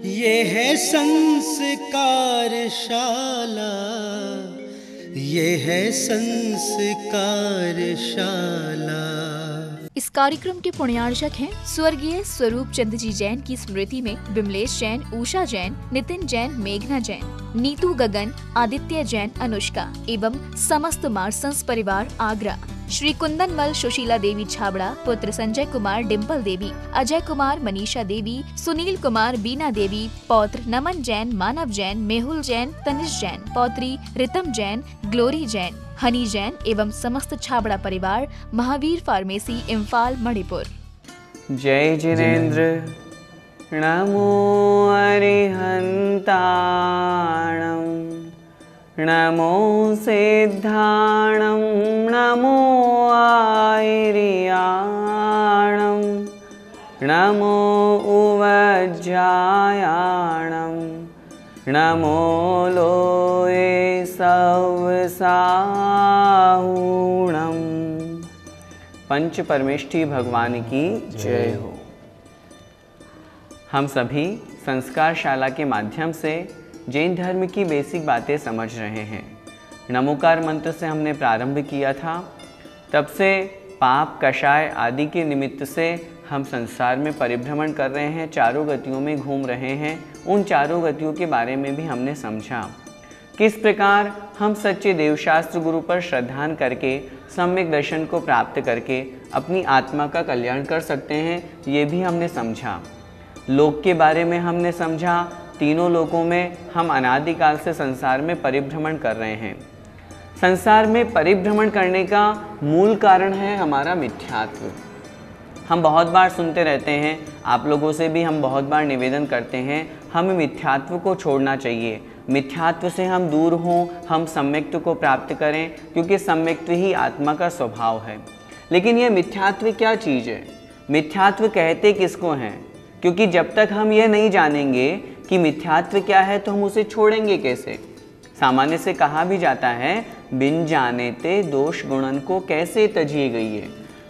ये है संस्कारशाला, ये है संस्कारशाला। इस कार्यक्रम के पुण्यार्चक हैं स्वर्गीय स्वरूप चंद जी जैन की स्मृति में विमलेश जैन, उषा जैन, नितिन जैन, मेघना जैन, नीतू गगन, आदित्य जैन, अनुष्का एवं समस्त मार्संस परिवार आगरा, श्री कुंदनमल सुशीला देवी छाबड़ा, पुत्र संजय कुमार, डिम्पल देवी, अजय कुमार, मनीषा देवी, सुनील कुमार, बीना देवी, पौत्र नमन जैन, मानव जैन, मेहुल जैन, तनिष जैन, पौत्री रितम जैन, ग्लोरी जैन, हनी जैन एवं समस्त छाबड़ा परिवार, महावीर फार्मेसी, इम्फाल, मणिपुर। जय जिनेन्द्र नमो अरिहंताणं, नमो सिद्धाणं, नमो आयर्याणं, नमो उवज्जायाणं, नमो लोये सवसाहूणं। पंच परमेष्ठी भगवान की जय हो। हम सभी संस्कारशाला के माध्यम से जैन धर्म की बेसिक बातें समझ रहे हैं। नमोकार मंत्र से हमने प्रारंभ किया था। तब से पाप, कषाय आदि के निमित्त से हम संसार में परिभ्रमण कर रहे हैं, चारों गतियों में घूम रहे हैं। उन चारों गतियों के बारे में भी हमने समझा। किस प्रकार हम सच्चे देवशास्त्र गुरु पर श्रद्धान करके सम्यक दर्शन को प्राप्त करके अपनी आत्मा का कल्याण कर सकते हैं, ये भी हमने समझा। लोक के बारे में हमने समझा। तीनों लोकों में हम अनादिकाल से संसार में परिभ्रमण कर रहे हैं। संसार में परिभ्रमण करने का मूल कारण है हमारा मिथ्यात्व। हम बहुत बार सुनते रहते हैं, आप लोगों से भी हम बहुत बार निवेदन करते हैं, हमें मिथ्यात्व को छोड़ना चाहिए। मिथ्यात्व से हम दूर हों, हम सम्यक्त्व को प्राप्त करें, क्योंकि सम्यक्त्व ही आत्मा का स्वभाव है। लेकिन यह मिथ्यात्व क्या चीज़ है? मिथ्यात्व कहते किसको हैं? क्योंकि जब तक हम यह नहीं जानेंगे कि मिथ्यात्व क्या है तो हम उसे छोड़ेंगे कैसे? सामान्य से कहा भी जाता है, बिन जाने ते दोष गुणन को कैसे तजिए गई है।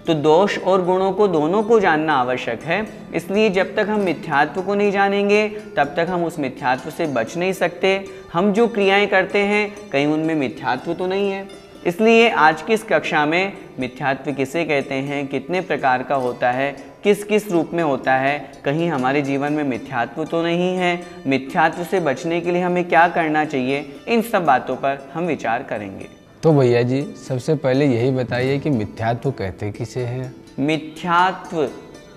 तो दोष और गुणों को दोनों को जानना आवश्यक है। इसलिए जब तक हम मिथ्यात्व को नहीं जानेंगे तब तक हम उस मिथ्यात्व से बच नहीं सकते। हम जो क्रियाएं करते हैं कहीं उनमें मिथ्यात्व तो नहीं है। इसलिए आज की इस कक्षा में मिथ्यात्व किसे कहते हैं, कितने प्रकार का होता है, किस किस रूप में होता है, कहीं हमारे जीवन में मिथ्यात्व तो नहीं है, मिथ्यात्व से बचने के लिए हमें क्या करना चाहिए, इन सब बातों पर हम विचार करेंगे। तो भैया जी सबसे पहले यही बताइए कि मिथ्यात्व कहते किसे हैं? मिथ्यात्व,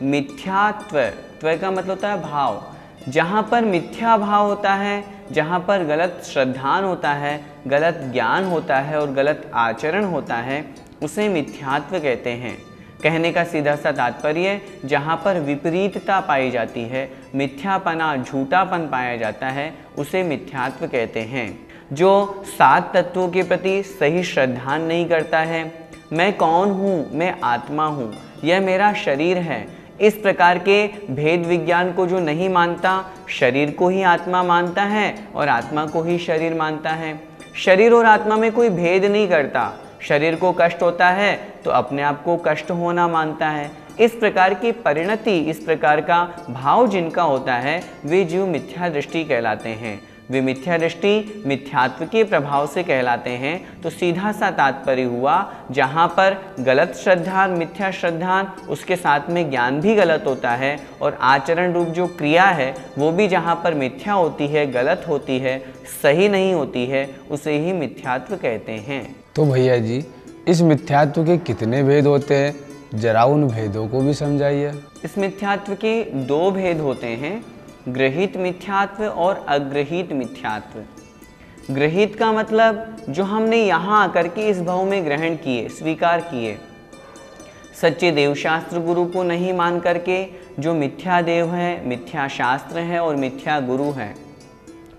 मिथ्यात्व त्व का मतलब होता है भाव। जहाँ पर मिथ्या भाव होता है, जहाँ पर गलत श्रद्धान होता है, गलत ज्ञान होता है और गलत आचरण होता है, उसे मिथ्यात्व कहते हैं। कहने का सीधा सा तात्पर्य, जहाँ पर विपरीतता पाई जाती है, मिथ्यापना, झूठापन पाया जाता है, उसे मिथ्यात्व कहते हैं। जो 7 तत्वों के प्रति सही श्रद्धान नहीं करता है, मैं कौन हूँ, मैं आत्मा हूँ, यह मेरा शरीर है, इस प्रकार के भेद विज्ञान को जो नहीं मानता, शरीर को ही आत्मा मानता है और आत्मा को ही शरीर मानता है, शरीर और आत्मा में कोई भेद नहीं करता, शरीर को कष्ट होता है तो अपने आप को कष्ट होना मानता है, इस प्रकार की परिणति, इस प्रकार का भाव जिनका होता है, वे जीव मिथ्या दृष्टि कहलाते हैं। वे मिथ्या दृष्टि मिथ्यात्व के प्रभाव से कहलाते हैं। तो सीधा सा तात्पर्य हुआ, जहाँ पर गलत श्रद्धान, मिथ्या श्रद्धान, उसके साथ में ज्ञान भी गलत होता है और आचरण रूप जो क्रिया है वो भी जहाँ पर मिथ्या होती है, गलत होती है, सही नहीं होती है, उसे ही मिथ्यात्व कहते हैं। तो भैया जी इस मिथ्यात्व के कितने भेद होते हैं, जरा उन भेदों को भी समझाइए। इस मिथ्यात्व के 2 भेद होते हैं, गृहीत मिथ्यात्व और अग्रहीत मिथ्यात्व। गृहीत का मतलब जो हमने यहाँ आकर के इस भाव में ग्रहण किए, स्वीकार किए। सच्चे देवशास्त्र गुरु को नहीं मान करके जो मिथ्या देव है, मिथ्या शास्त्र है और मिथ्या गुरु है,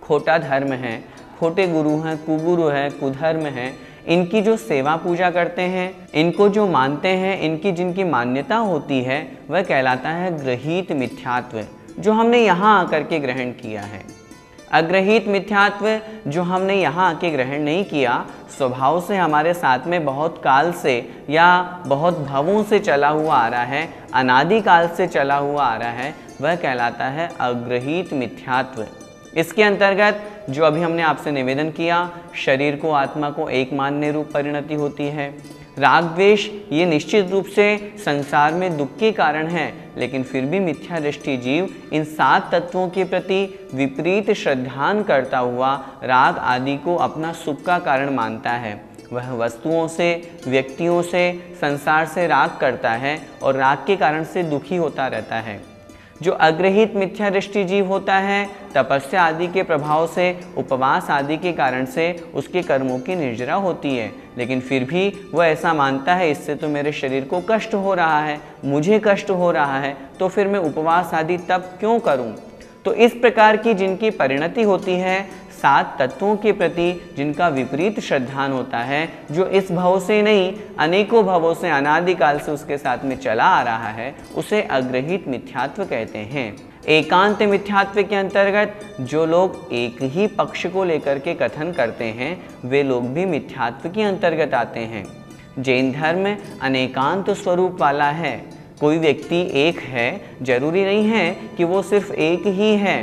खोटा धर्म है, खोटे गुरु हैं, कुगुरु है, कुधर्म है, इनकी जो सेवा पूजा करते हैं, इनको जो मानते हैं, इनकी जिनकी मान्यता होती है, वह कहलाता है गृहीत मिथ्यात्व, जो हमने यहाँ आकर के ग्रहण किया है। अग्रहीत मिथ्यात्व जो हमने यहाँ आके ग्रहण नहीं किया, स्वभाव से हमारे साथ में बहुत काल से या बहुत भवों से चला हुआ आ रहा है, अनादि काल से चला हुआ आ रहा है, वह कहलाता है अग्रहित मिथ्यात्व। इसके अंतर्गत जो अभी हमने आपसे निवेदन किया, शरीर को आत्मा को एक मानने रूप परिणति होती है। राग द्वेष ये निश्चित रूप से संसार में दुख के कारण है, लेकिन फिर भी मिथ्या दृष्टि जीव इन 7 तत्वों के प्रति विपरीत श्रद्धान करता हुआ राग आदि को अपना सुख का कारण मानता है। वह वस्तुओं से, व्यक्तियों से, संसार से राग करता है और राग के कारण से दुखी होता रहता है। जो अग्रहित मिथ्या दृष्टि जीव होता है, तपस्या आदि के प्रभाव से, उपवास आदि के कारण से उसके कर्मों की निर्जरा होती है, लेकिन फिर भी वह ऐसा मानता है इससे तो मेरे शरीर को कष्ट हो रहा है, मुझे कष्ट हो रहा है, तो फिर मैं उपवास आदि तप क्यों करूं। तो इस प्रकार की जिनकी परिणति होती है 7 तत्वों के प्रति जिनका विपरीत श्रद्धान होता है, जो इस भव से नहीं अनेकों भवों से अनादिकाल से उसके साथ में चला आ रहा है, उसे अग्रहित मिथ्यात्व कहते हैं। एकांत मिथ्यात्व के अंतर्गत जो लोग एक ही पक्ष को लेकर के कथन करते हैं, वे लोग भी मिथ्यात्व के अंतर्गत आते हैं। जैन धर्म अनेकांत स्वरूप वाला है। कोई व्यक्ति एक है, जरूरी नहीं है कि वो सिर्फ एक ही है।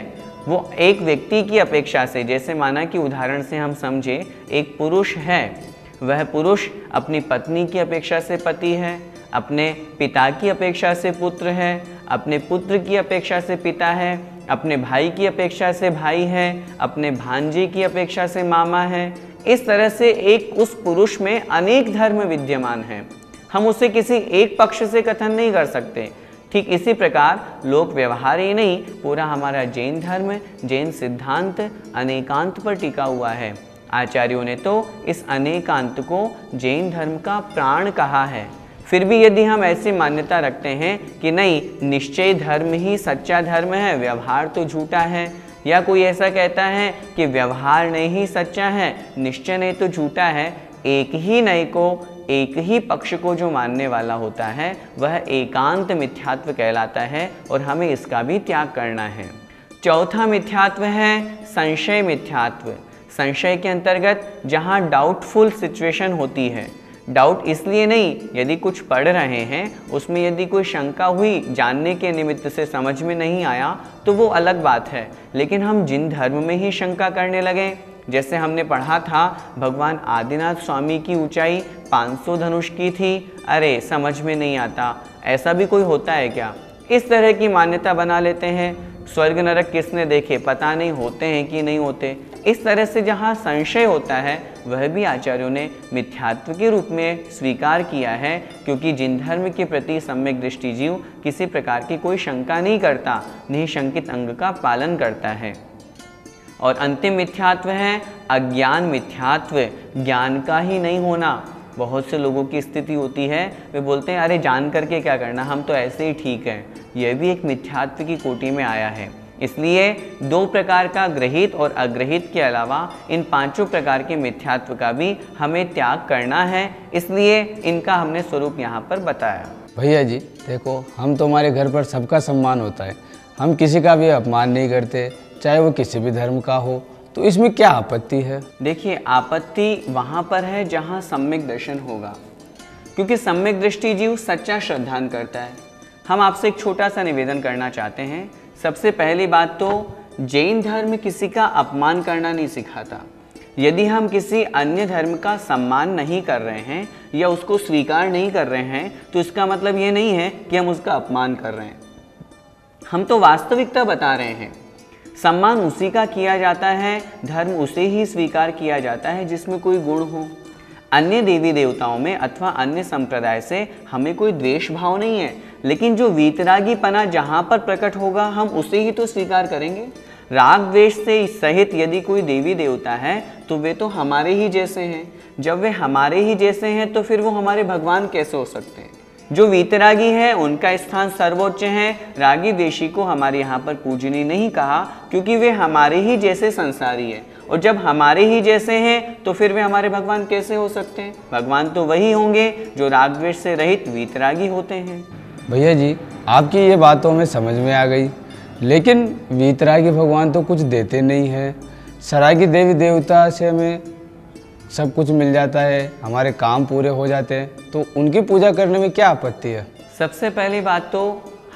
वो एक व्यक्ति की अपेक्षा से, जैसे माना कि उदाहरण से हम समझे, एक पुरुष है, वह पुरुष अपनी पत्नी की अपेक्षा से पति है, अपने पिता की अपेक्षा से पुत्र है, अपने पुत्र की अपेक्षा से पिता है, अपने भाई की अपेक्षा से भाई है, अपने भांजे की अपेक्षा से मामा है। इस तरह से एक उस पुरुष में अनेक धर्म विद्यमान हैं। हम उसे किसी एक पक्ष से कथन नहीं कर सकते। ठीक इसी प्रकार लोक व्यवहार ही नहीं, पूरा हमारा जैन धर्म, जैन सिद्धांत अनेकांत पर टिका हुआ है। आचार्यों ने तो इस अनेकांत को जैन धर्म का प्राण कहा है। फिर भी यदि हम ऐसी मान्यता रखते हैं कि नहीं, निश्चय धर्म ही सच्चा धर्म है, व्यवहार तो झूठा है, या कोई ऐसा कहता है कि व्यवहार नहीं ही सच्चा है, निश्चय नहीं तो झूठा है, एक ही नय को, एक ही पक्ष को जो मानने वाला होता है वह एकांत मिथ्यात्व कहलाता है और हमें इसका भी त्याग करना है। चौथा मिथ्यात्व है संशय मिथ्यात्व। संशय के अंतर्गत जहाँ डाउटफुल सिचुएशन होती है, डाउट इसलिए नहीं, यदि कुछ पढ़ रहे हैं उसमें यदि कोई शंका हुई, जानने के निमित्त से समझ में नहीं आया तो वो अलग बात है, लेकिन हम जिन धर्म में ही शंका करने लगे, जैसे हमने पढ़ा था भगवान आदिनाथ स्वामी की ऊंचाई 500 धनुष की थी, अरे समझ में नहीं आता, ऐसा भी कोई होता है क्या? इस तरह की मान्यता बना लेते हैं। स्वर्ग नरक किसने देखे, पता नहीं होते हैं कि नहीं होते। इस तरह से जहाँ संशय होता है वह भी आचार्यों ने मिथ्यात्व के रूप में स्वीकार किया है, क्योंकि जिन धर्म के प्रति सम्यक दृष्टि जीव किसी प्रकार की कोई शंका नहीं करता, निःशंकित अंग का पालन करता है। और अंतिम मिथ्यात्व है अज्ञान मिथ्यात्व, ज्ञान का ही नहीं होना। बहुत से लोगों की स्थिति होती है, वे बोलते हैं अरे जान करके क्या करना, हम तो ऐसे ही ठीक हैं। यह भी एक मिथ्यात्व की कोटि में आया है। इसलिए 2 प्रकार का ग्रहित और अग्रहित के अलावा इन 5 प्रकार के मिथ्यात्व का भी हमें त्याग करना है, इसलिए इनका हमने स्वरूप यहाँ पर बताया। भैया जी देखो, हम तो हमारे घर पर सबका सम्मान होता है, हम किसी का भी अपमान नहीं करते, चाहे वो किसी भी धर्म का हो, तो इसमें क्या आपत्ति है? देखिए, आपत्ति वहाँ पर है जहाँ सम्यक दर्शन होगा, क्योंकि सम्यक दृष्टि जीव सच्चा श्रद्धान करता है। हम आपसे एक छोटा सा निवेदन करना चाहते हैं। सबसे पहली बात तो जैन धर्म किसी का अपमान करना नहीं सिखाता। यदि हम किसी अन्य धर्म का सम्मान नहीं कर रहे हैं या उसको स्वीकार नहीं कर रहे हैं, तो इसका मतलब ये नहीं है कि हम उसका अपमान कर रहे हैं। हम तो वास्तविकता बता रहे हैं। सम्मान उसी का किया जाता है, धर्म उसे ही स्वीकार किया जाता है जिसमें कोई गुण हो। अन्य देवी देवताओं में अथवा अन्य संप्रदाय से हमें कोई द्वेष भाव नहीं है, लेकिन जो वीतरागीपना जहाँ पर प्रकट होगा हम उसे ही तो स्वीकार करेंगे। राग द्वेष से सहित यदि कोई देवी देवता है तो वे तो हमारे ही जैसे हैं। जब वे हमारे ही जैसे हैं तो फिर वो हमारे भगवान कैसे हो सकते हैं? जो वीतरागी है उनका स्थान सर्वोच्च है। रागी द्वेषी को हमारे यहाँ पर पूजनीय नहीं कहा, क्योंकि वे हमारे ही जैसे संसारी है, और जब हमारे ही जैसे हैं तो फिर वे हमारे भगवान कैसे हो सकते हैं? भगवान तो वही होंगे जो राग द्वेष से रहित वीतरागी होते हैं। भैया जी आपकी ये बातों में समझ में आ गई, लेकिन वीतरागी भगवान तो कुछ देते नहीं हैं। सरागी देवी देवता से हमें सब कुछ मिल जाता है, हमारे काम पूरे हो जाते हैं, तो उनकी पूजा करने में क्या आपत्ति है? सबसे पहली बात तो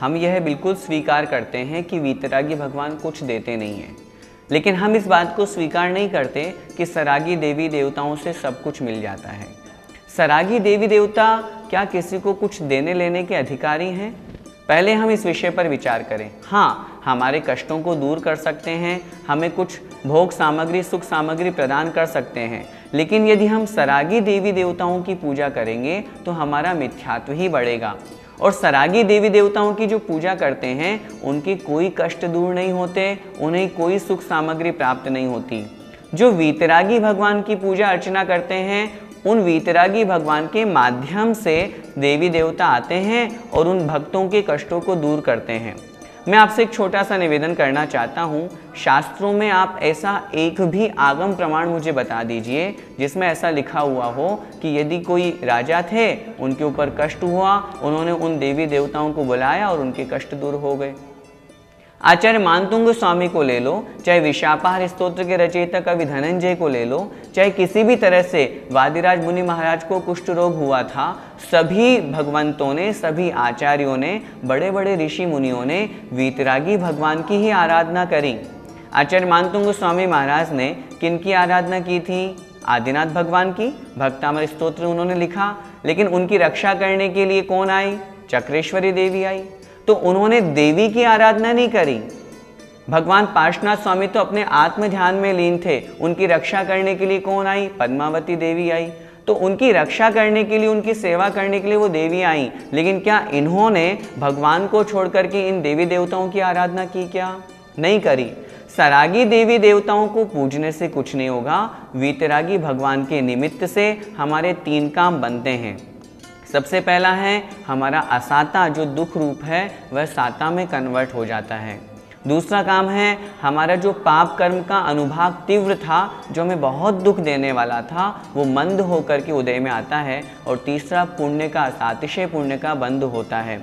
हम यह बिल्कुल स्वीकार करते हैं कि वीतरागी भगवान कुछ देते नहीं हैं, लेकिन हम इस बात को स्वीकार नहीं करते कि सरागी देवी देवताओं से सब कुछ मिल जाता है। सरागी देवी देवता क्या किसी को कुछ देने लेने के अधिकारी हैं? पहले हम इस विषय पर विचार करें। हाँ, हमारे कष्टों को दूर कर सकते हैं, हमें कुछ भोग सामग्री, सुख सामग्री प्रदान कर सकते हैं, लेकिन यदि हम सरागी देवी देवताओं की पूजा करेंगे तो हमारा मिथ्यात्व ही बढ़ेगा। और सरागी देवी देवताओं की जो पूजा करते हैं उनके कोई कष्ट दूर नहीं होते, उन्हें कोई सुख सामग्री प्राप्त नहीं होती। जो वीतरागी भगवान की पूजा अर्चना करते हैं उन वीतरागी भगवान के माध्यम से देवी देवता आते हैं और उन भक्तों के कष्टों को दूर करते हैं। मैं आपसे एक छोटा सा निवेदन करना चाहता हूँ, शास्त्रों में आप ऐसा एक भी आगम प्रमाण मुझे बता दीजिए जिसमें ऐसा लिखा हुआ हो कि यदि कोई राजा थे, उनके ऊपर कष्ट हुआ, उन्होंने उन देवी देवताओं को बुलाया और उनके कष्ट दूर हो गए। आचार्य मानतुंग स्वामी को ले लो, चाहे विशापाहार स्तोत्र के रचयिता कवि धनंजय को ले लो, चाहे किसी भी तरह से वादिराज मुनि महाराज को कुष्ठ रोग हुआ था, सभी भगवंतों ने, सभी आचार्यों ने, बड़े बड़े ऋषि मुनियों ने वीतरागी भगवान की ही आराधना करी। आचार्य मानतुंग स्वामी महाराज ने किनकी आराधना की थी? आदिनाथ भगवान की। भक्तामर स्तोत्र उन्होंने लिखा, लेकिन उनकी रक्षा करने के लिए कौन आई? चक्रेश्वरी देवी आई। तो उन्होंने देवी की आराधना नहीं करी। भगवान पार्श्वनाथ स्वामी तो अपने आत्म ध्यान में लीन थे, उनकी रक्षा करने के लिए कौन आई? पद्मावती देवी आई। तो उनकी रक्षा करने के लिए, उनकी सेवा करने के लिए वो देवी आई, लेकिन क्या इन्होंने भगवान को छोड़ करके इन देवी देवताओं की आराधना की? क्या नहीं करी। सरागी देवी देवताओं को पूजने से कुछ नहीं होगा, वीतरागी भगवान के निमित्त से हमारे 3 काम बनते हैं। सबसे पहला है, हमारा असाता जो दुख रूप है वह साता में कन्वर्ट हो जाता है। दूसरा काम है, हमारा जो पाप कर्म का अनुभाग तीव्र था, जो हमें बहुत दुख देने वाला था, वो मंद होकर के उदय में आता है। और तीसरा, पुण्य का, अतिशय पुण्य का बंध होता है।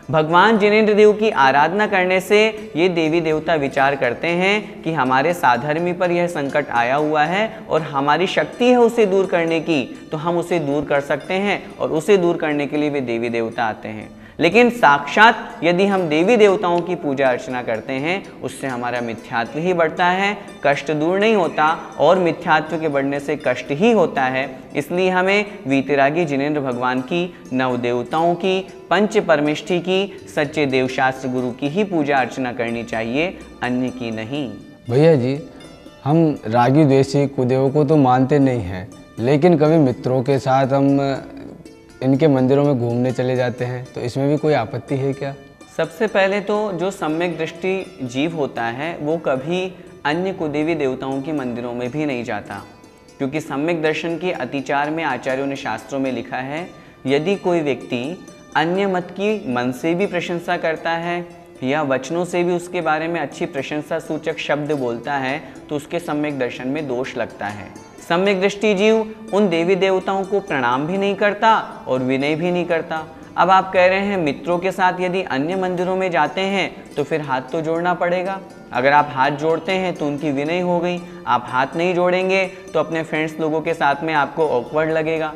भगवान जिनेंद्र देव की आराधना करने से ये देवी देवता विचार करते हैं कि हमारे साधर्मी पर यह संकट आया हुआ है और हमारी शक्ति है उसे दूर करने की, तो हम उसे दूर कर सकते हैं, और उसे दूर करने के लिए वे देवी देवता आते हैं। लेकिन साक्षात यदि हम देवी देवताओं की पूजा अर्चना करते हैं, उससे हमारा मिथ्यात्व ही बढ़ता है, कष्ट दूर नहीं होता, और मिथ्यात्व के बढ़ने से कष्ट ही होता है। इसलिए हमें वीतरागी जिनेंद्र भगवान की, नवदेवताओं की, पंच परमेष्ठी की, सच्चे देवशास्त्र गुरु की ही पूजा अर्चना करनी चाहिए, अन्य की नहीं। भैया जी, हम रागी द्वेषी कुदेवों को तो मानते नहीं हैं, लेकिन कभी मित्रों के साथ हम इनके मंदिरों में घूमने चले जाते हैं, तो इसमें भी कोई आपत्ति है क्या? सबसे पहले तो जो सम्यक दृष्टि जीव होता है वो कभी अन्य कुदेवी देवताओं के मंदिरों में भी नहीं जाता, क्योंकि सम्यक दर्शन के अतिचार में आचार्यों ने शास्त्रों में लिखा है, यदि कोई व्यक्ति अन्य मत की मन से भी प्रशंसा करता है या वचनों से भी उसके बारे में अच्छी प्रशंसा सूचक शब्द बोलता है, तो उसके सम्यक दर्शन में दोष लगता है। सम्यक दृष्टि जीव उन देवी देवताओं को प्रणाम भी नहीं करता और विनय भी नहीं करता। अब आप कह रहे हैं मित्रों के साथ यदि अन्य मंदिरों में जाते हैं तो फिर हाथ तो जोड़ना पड़ेगा। अगर आप हाथ जोड़ते हैं तो उनकी विनय हो गई, आप हाथ नहीं जोड़ेंगे तो अपने फ्रेंड्स लोगों के साथ में आपको ऑकवर्ड लगेगा।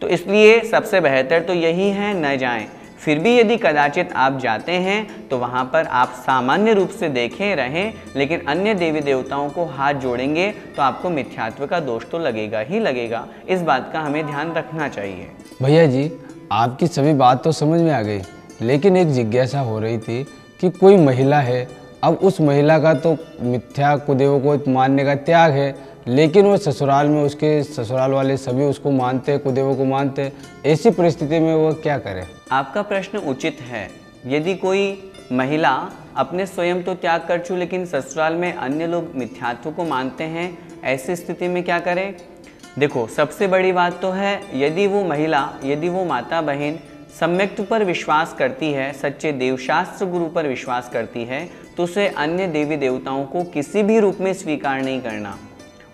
तो इसलिए सबसे बेहतर तो यही है, न जाएं। फिर भी यदि कदाचित आप जाते हैं तो वहाँ पर आप सामान्य रूप से देखें रहें, लेकिन अन्य देवी देवताओं को हाथ जोड़ेंगे तो आपको मिथ्यात्व का दोष तो लगेगा ही लगेगा। इस बात का हमें ध्यान रखना चाहिए। भैया जी, आपकी सभी बात तो समझ में आ गई, लेकिन एक जिज्ञासा हो रही थी कि कोई महिला है, अब उस महिला का तो मिथ्या कुदेवों को मानने का त्याग है, लेकिन वो ससुराल में उसके ससुराल वाले सभी उसको मानते हैं, कुदेवों को मानते हैं। ऐसी परिस्थिति में वो क्या करे? आपका प्रश्न उचित है। यदि कोई महिला अपने स्वयं तो त्याग कर चुकी, लेकिन ससुराल में अन्य लोग मिथ्यात्व को मानते हैं, ऐसी स्थिति में क्या करें? देखो, सबसे बड़ी बात तो है, यदि वो महिला, यदि वो माता बहन सम्यक्त्व पर विश्वास करती है, सच्चे देवशास्त्र गुरु पर विश्वास करती है, तो उसे अन्य देवी देवताओं को किसी भी रूप में स्वीकार नहीं करना।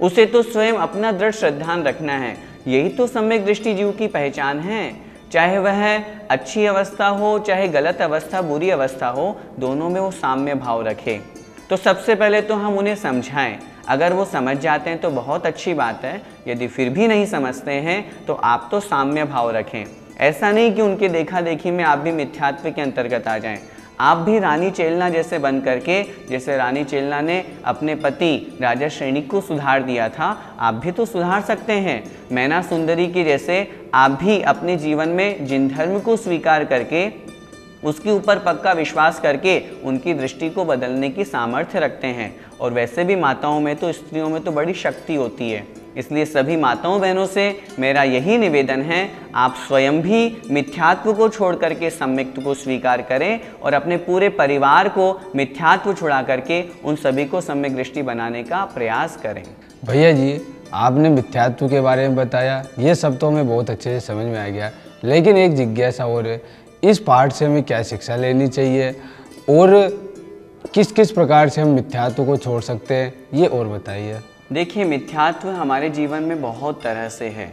उसे तो स्वयं अपना दृढ़ श्रद्धान रखना है। यही तो सम्यक दृष्टि जीव की पहचान है। चाहे वह अच्छी अवस्था हो, चाहे गलत अवस्था, बुरी अवस्था हो, दोनों में वो साम्य भाव रखे। तो सबसे पहले तो हम उन्हें समझाएं। अगर वो समझ जाते हैं तो बहुत अच्छी बात है, यदि फिर भी नहीं समझते हैं तो आप तो साम्य भाव रखें। ऐसा नहीं कि उनके देखा देखी में आप भी मिथ्यात्व के अंतर्गत आ जाएं। आप भी रानी चेलना जैसे बन करके, जैसे रानी चेलना ने अपने पति राजा श्रेणिक को सुधार दिया था, आप भी तो सुधार सकते हैं। मैना सुंदरी की जैसे आप भी अपने जीवन में जिन धर्म को स्वीकार करके उसके ऊपर पक्का विश्वास करके उनकी दृष्टि को बदलने की सामर्थ्य रखते हैं। और वैसे भी माताओं में तो, स्त्रियों में तो बड़ी शक्ति होती है। इसलिए सभी माताओं बहनों से मेरा यही निवेदन है, आप स्वयं भी मिथ्यात्व को छोड़ करके सम्यक्त्व को स्वीकार करें और अपने पूरे परिवार को मिथ्यात्व छुड़ा करके उन सभी को सम्यक दृष्टि बनाने का प्रयास करें। भैया जी, आपने मिथ्यात्व के बारे में बताया, ये सब तो हमें बहुत अच्छे से समझ में आ गया, लेकिन एक जिज्ञासा और है, इस पाठ से हमें क्या शिक्षा लेनी चाहिए और किस किस प्रकार से हम मिथ्यात्व को छोड़ सकते हैं, ये और बताइए। देखिए, मिथ्यात्व हमारे जीवन में बहुत तरह से है।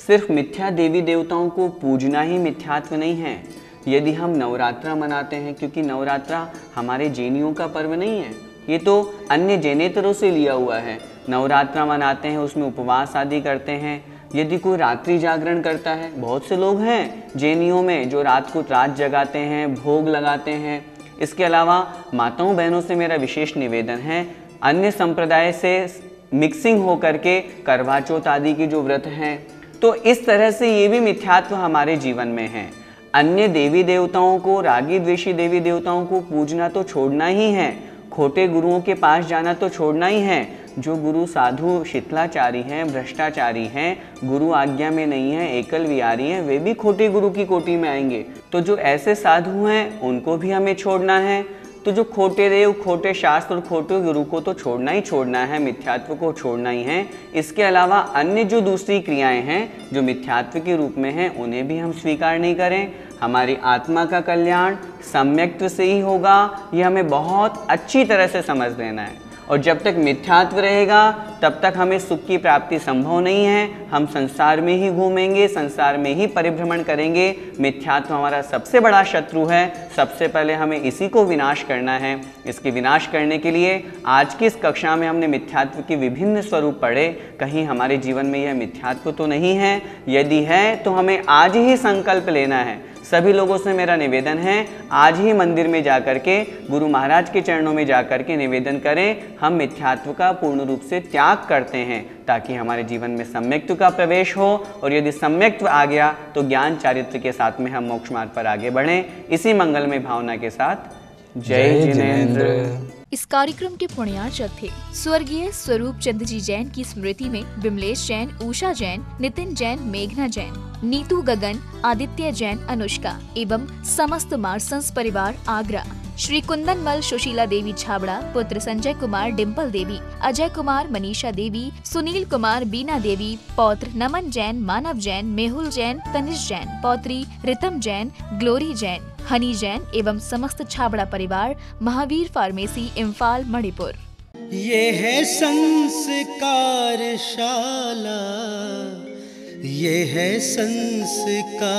सिर्फ मिथ्या देवी देवताओं को पूजना ही मिथ्यात्व नहीं है। यदि हम नवरात्रा मनाते हैं, क्योंकि नवरात्रा हमारे जैनियों का पर्व नहीं है, ये तो अन्य जैनेतरों से लिया हुआ है। नवरात्रा मनाते हैं, उसमें उपवास आदि करते हैं। यदि कोई रात्रि जागरण करता है, बहुत से लोग हैं जैनियों में जो रात को रात जगाते हैं, भोग लगाते हैं। इसके अलावा माताओं बहनों से मेरा विशेष निवेदन है, अन्य संप्रदाय से मिक्सिंग हो करके करवा चौथ आदि की जो व्रत हैं, तो इस तरह से ये भी मिथ्यात्व हमारे जीवन में है। अन्य देवी देवताओं को, रागी द्वेषी देवी देवताओं को पूजना तो छोड़ना ही है, खोटे गुरुओं के पास जाना तो छोड़ना ही है। जो गुरु साधु शिथिलाचारी हैं, भ्रष्टाचारी हैं, गुरु आज्ञा में नहीं है, एकल विहारी हैं, वे भी खोटे गुरु की कोटि में आएंगे। तो जो ऐसे साधु हैं उनको भी हमें छोड़ना है। तो जो खोटे देव, खोटे शास्त्र और खोटे गुरु को तो छोड़ना ही छोड़ना है, मिथ्यात्व को छोड़ना ही है। इसके अलावा अन्य जो दूसरी क्रियाएं हैं जो मिथ्यात्व के रूप में हैं, उन्हें भी हम स्वीकार नहीं करें। हमारी आत्मा का कल्याण सम्यक्त्व से ही होगा, ये हमें बहुत अच्छी तरह से समझ लेना है। और जब तक मिथ्यात्व रहेगा तब तक हमें सुख की प्राप्ति संभव नहीं है। हम संसार में ही घूमेंगे, संसार में ही परिभ्रमण करेंगे। मिथ्यात्व हमारा सबसे बड़ा शत्रु है। सबसे पहले हमें इसी को विनाश करना है। इसके विनाश करने के लिए आज की इस कक्षा में हमने मिथ्यात्व के विभिन्न स्वरूप पढ़े। कहीं हमारे जीवन में यह मिथ्यात्व तो नहीं है? यदि है तो हमें आज ही संकल्प लेना है। सभी लोगों से मेरा निवेदन है, आज ही मंदिर में जाकर के गुरु महाराज के चरणों में जाकर के निवेदन करें, हम मिथ्यात्व का पूर्ण रूप से त्याग करते हैं, ताकि हमारे जीवन में सम्यक्त्व का प्रवेश हो। और यदि सम्यक्त्व आ गया तो ज्ञान चारित्र के साथ में हम मोक्ष मार्ग पर आगे बढ़ें। इसी मंगलमय भावना के साथ जय जिनेंद्र। इस कार्यक्रम के पुण्यार्चक थे स्वर्गीय स्वरूप चंद जी जैन की स्मृति में विमलेश जैन, उषा जैन, नितिन जैन, मेघना जैन, नीतू गगन, आदित्य जैन, अनुष्का एवं समस्त मार्संस परिवार आगरा। श्री कुंदनमल सुशीला देवी छाबड़ा, पुत्र संजय कुमार, डिम्पल देवी, अजय कुमार, मनीषा देवी, सुनील कुमार, बीना देवी, पौत्र नमन जैन, मानव जैन, मेहुल जैन, तनिष जैन, पौत्री रितम जैन, ग्लोरी जैन, हनी जैन एवं समस्त छाबड़ा परिवार, महावीर फार्मेसी, इम्फाल, मणिपुर। ये है संस्कारशाला, ये है संस्कारशाला।